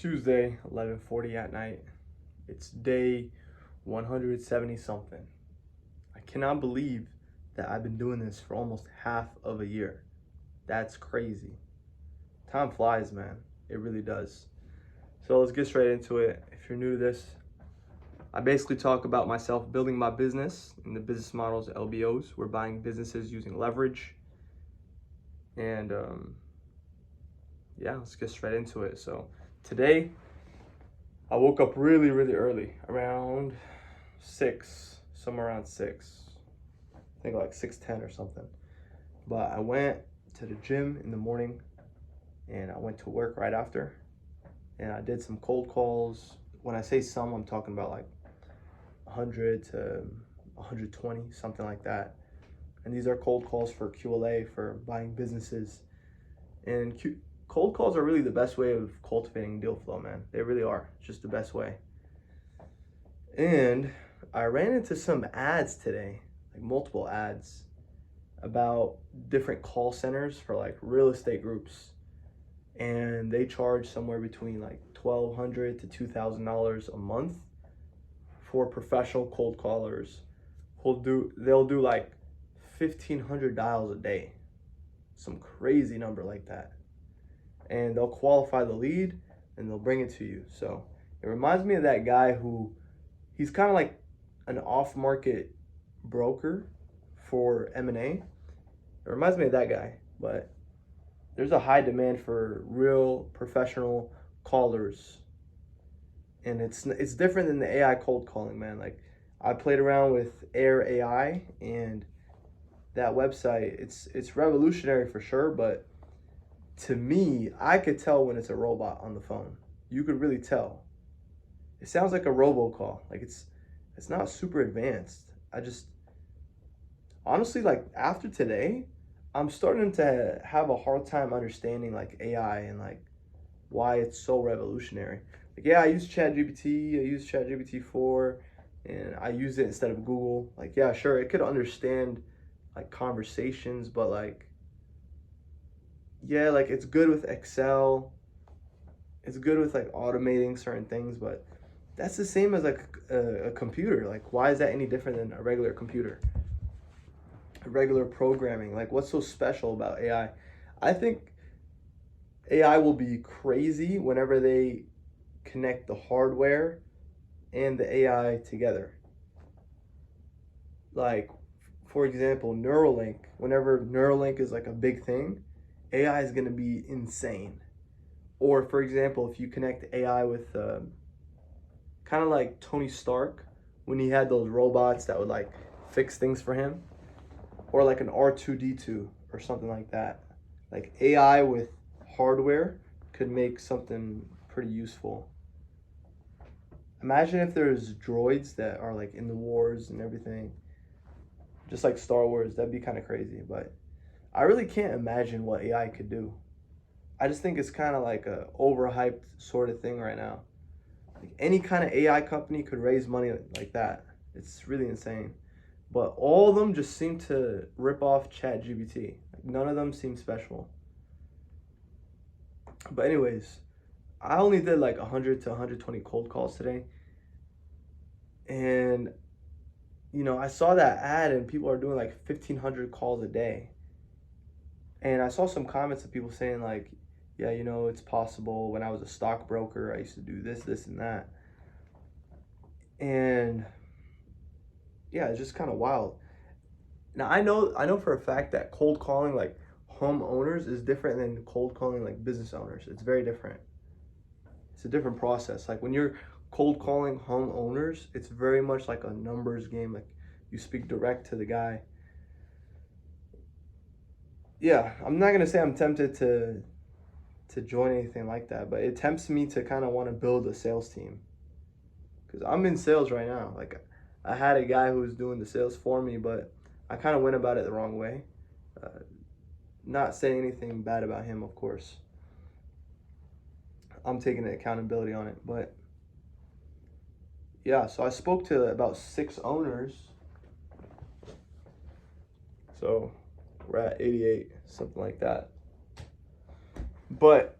Tuesday, 11:40 at night. It's day 170 something. I cannot believe that I've been doing this for almost half of a year. That's crazy. Time flies, man. It really does. So let's get straight into it. If you're new to this, I basically talk about myself building my business and the business models, LBOs. We're buying businesses using leverage. And yeah, let's get straight into it. So today, I woke up really, really early, around 6, somewhere around 6. I think like 6:10 or something. But I went to the gym in the morning and I went to work right after. And I did some cold calls. When I say some, I'm talking about like 100 to 120, something like that. And these are cold calls for QLA, for buying businesses. And cold calls are really the best way of cultivating deal flow, man. They really are. It's just the best way. And I ran into some ads today, like multiple ads, about different call centers for like real estate groups. And they charge somewhere between like $1,200 to $2,000 a month for professional cold callers. They'll do like 1,500 dials a day, some crazy number like that, and they'll qualify the lead and they'll bring it to you. So it reminds me of that guy who he's kind of like an off-market broker for M&A. It reminds me of that guy, but there's a high demand for real professional callers, and it's different than the AI cold calling, man. Like, I played around with Air AI, and that website, it's revolutionary for sure, but to me, I could tell when it's a robot on the phone. You could really tell. It sounds like a robocall. Like, it's not super advanced. I just honestly, like, after today, I'm starting to have a hard time understanding like AI and like why it's so revolutionary. Like, yeah, I use ChatGPT, I use ChatGPT 4, and I use it instead of Google. Like, yeah, sure, it could understand like conversations, but like, yeah, like it's good with Excel. It's good with like automating certain things, but that's the same as like a computer. Like, why is that any different than a regular computer? Regular programming. Like, what's so special about AI? I think AI will be crazy whenever they connect the hardware and the AI together. Like, for example, Neuralink. Whenever Neuralink is like a big thing, AI is going to be insane. Or, for example, if you connect AI with kind of like Tony Stark when he had those robots that would like fix things for him, or like an R2D2 or something like that. Like, AI with hardware could make something pretty useful. Imagine if there's droids that are like in the wars and everything, just like Star Wars. That'd be kind of crazy, but I really can't imagine what AI could do. I just think it's kind of like a overhyped sort of thing right now. Like, any kind of AI company could raise money like that. It's really insane. But all of them just seem to rip off ChatGPT. Like, none of them seem special. But anyways, I only did like 100 to 120 cold calls today. And I saw that ad and people are doing like 1,500 calls a day. And I saw some comments of people saying like, yeah, it's possible. When I was a stockbroker, I used to do this, and that. And yeah, it's just kind of wild. Now, I know for a fact that cold calling like homeowners is different than cold calling like business owners. It's very different. It's a different process. Like, when you're cold calling homeowners, it's very much like a numbers game. Like, you speak direct to the guy. Yeah, I'm not gonna say I'm tempted to join anything like that, but it tempts me to kind of want to build a sales team, because I'm in sales right now. Like, I had a guy who was doing the sales for me, but I kind of went about it the wrong way. Not saying anything bad about him, of course. I'm taking the accountability on it, but yeah. So I spoke to about 6 owners. So we're at 88, something like that. But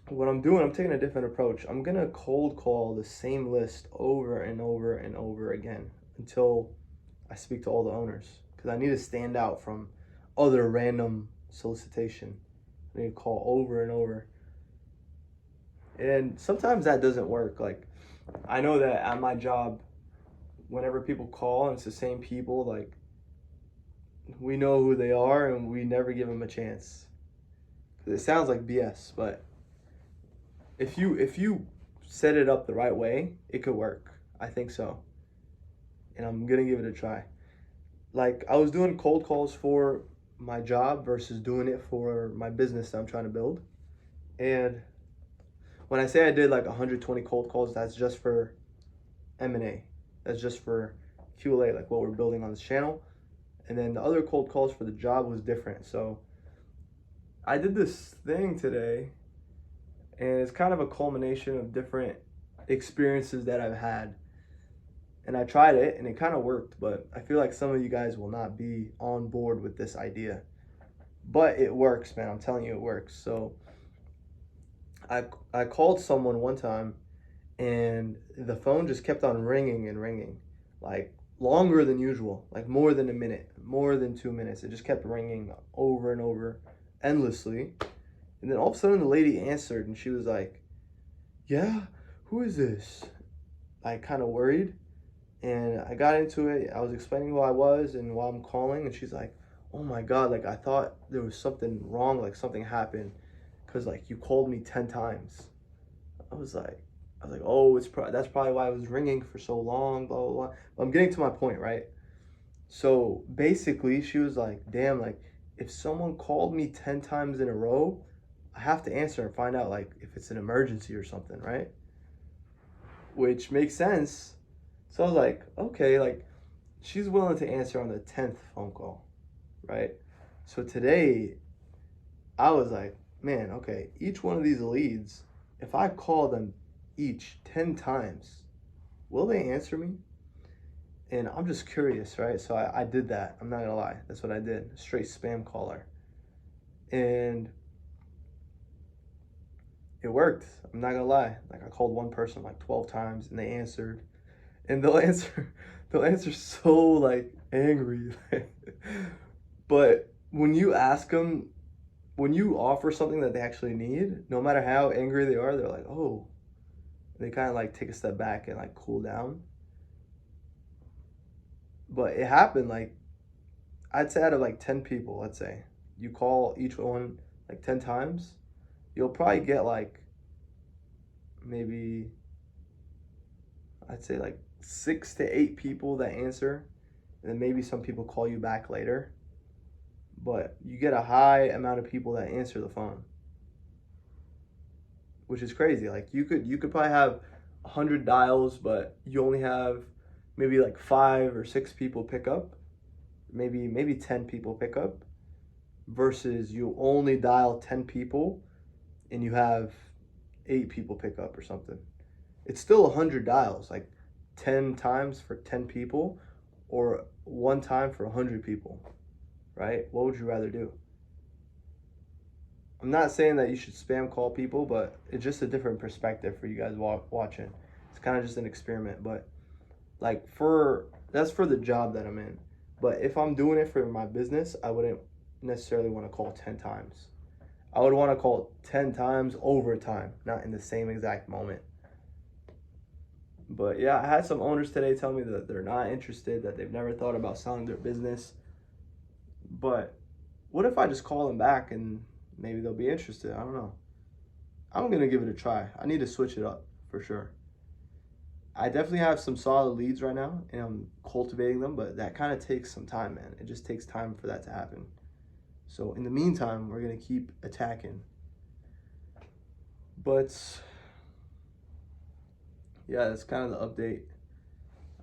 what I'm doing, I'm taking a different approach. I'm gonna cold call the same list over and over and over again until I speak to all the owners, because I need to stand out from other random solicitation. I need to call over and over. And sometimes that doesn't work. Like, I know that at my job, whenever people call and it's the same people, like, we know who they are and we never give them a chance. It sounds like BS, but if you set it up the right way, it could work. I think so. And I'm gonna give it a try. Like, I was doing cold calls for my job versus doing it for my business that I'm trying to build. And when I say I did like 120 cold calls, that's just for M&A. That's just for QLA, like what we're building on this channel. And then the other cold calls for the job was different. So I did this thing today, and it's kind of a culmination of different experiences that I've had. And I tried it and it kind of worked, but I feel like some of you guys will not be on board with this idea. But it works, man. I'm telling you, it works. So I called someone one time, and the phone just kept on ringing and ringing, like longer than usual, like more than a minute, more than 2 minutes. It just kept ringing over and over endlessly. And then all of a sudden the lady answered and she was like, "Yeah, who is this?" I kind of worried, and I got into it. I was explaining who I was and why I'm calling, and she's like, "Oh my God, like I thought there was something wrong, like something happened, because like you called me 10 times. I was like, oh, that's probably why it was ringing for so long, blah, blah, blah. But I'm getting to my point, right? So basically, she was like, damn, like if someone called me 10 times in a row, I have to answer and find out like if it's an emergency or something, right? Which makes sense. So I was like, okay, like she's willing to answer on the 10th phone call, right? So today, I was like, man, okay, each one of these leads, if I call them each 10 times, will they answer me? And I'm just curious, right? So I did that. I'm not gonna lie. That's what I did. Straight spam caller. And it worked. I'm not gonna lie. Like I called one person like 12 times and they answered. And they'll answer so like angry. But when you ask them, when you offer something that they actually need, no matter how angry they are, they're like, oh, they kind of like take a step back and like cool down. But it happened like, I'd say out of like 10 people, let's say, you call each one like 10 times, you'll probably get like maybe, I'd say like 6 to 8 people that answer. And then maybe some people call you back later. But you get a high amount of people that answer the phone, which is crazy. Like you could probably have 100 dials, but you only have maybe like 5 or 6 people pick up, maybe 10 people pick up, versus you only dial 10 people and you have 8 people pick up or something. It's still 100 dials, like 10 times for 10 people or one time for 100 people, right? What would you rather do? I'm not saying that you should spam call people, but it's just a different perspective for you guys watching. It's kind of just an experiment, but like that's for the job that I'm in. But if I'm doing it for my business, I wouldn't necessarily want to call 10 times. I would want to call 10 times over time, not in the same exact moment. But yeah, I had some owners today tell me that they're not interested, that they've never thought about selling their business. But what if I just call them back and maybe they'll be interested? I don't know. I'm going to give it a try. I need to switch it up for sure. I definitely have some solid leads right now and I'm cultivating them, but that kind of takes some time, man. It just takes time for that to happen. So in the meantime, we're going to keep attacking. But yeah, that's kind of the update.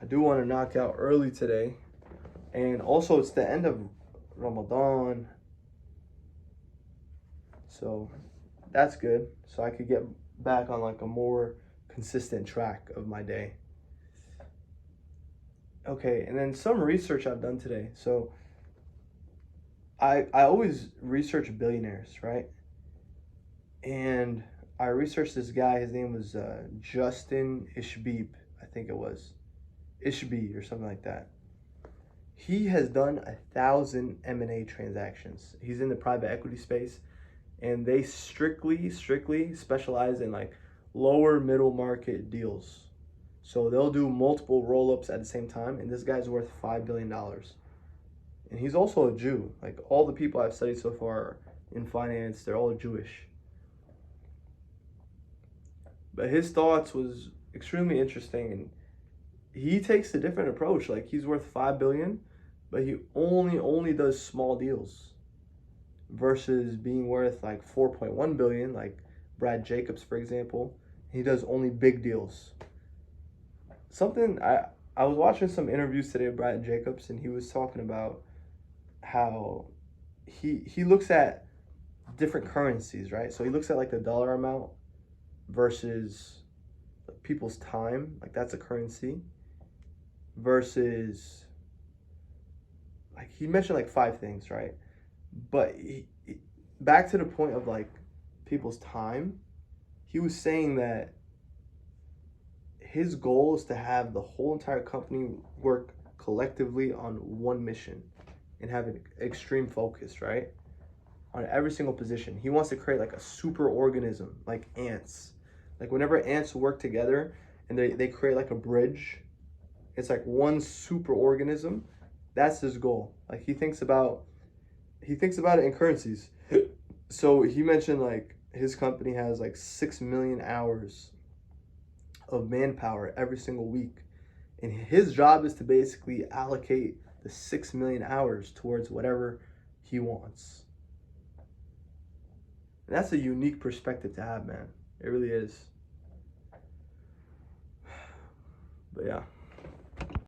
I do want to knock out early today. And also it's the end of Ramadan. So that's good. So I could get back on like a more consistent track of my day. Okay, and then some research I've done today. So I always research billionaires, right? And I researched this guy. His name was Justin Ishbib, I think it was Ishbib or something like that. He has done 1,000 M&A transactions. He's in the private equity space, and they strictly specialize in like lower middle market deals. So they'll do multiple roll-ups at the same time, and this guy's worth $5 billion. And he's also a Jew. Like all the people I've studied so far in finance, they're all Jewish. But his thoughts was extremely interesting, and he takes a different approach. Like he's worth 5 billion, but he only does small deals versus being worth like 4.1 billion, like Brad Jacobs, for example. He does only big deals. Something I was watching some interviews today of Brad Jacobs, and he was talking about how he looks at different currencies, right? So he looks at like the dollar amount versus like people's time, like that's a currency, versus like he mentioned like five things, right? But back to the point of like people's time, he was saying that his goal is to have the whole entire company work collectively on one mission and have an extreme focus, right? On every single position. He wants to create like a super organism, like ants. Like whenever ants work together and they create like a bridge, it's like one super organism. That's his goal. Like he thinks about it in currencies. So he mentioned like his company has like 6 million hours of manpower every single week. And his job is to basically allocate the 6 million hours towards whatever he wants. And that's a unique perspective to have, man. It really is. But yeah.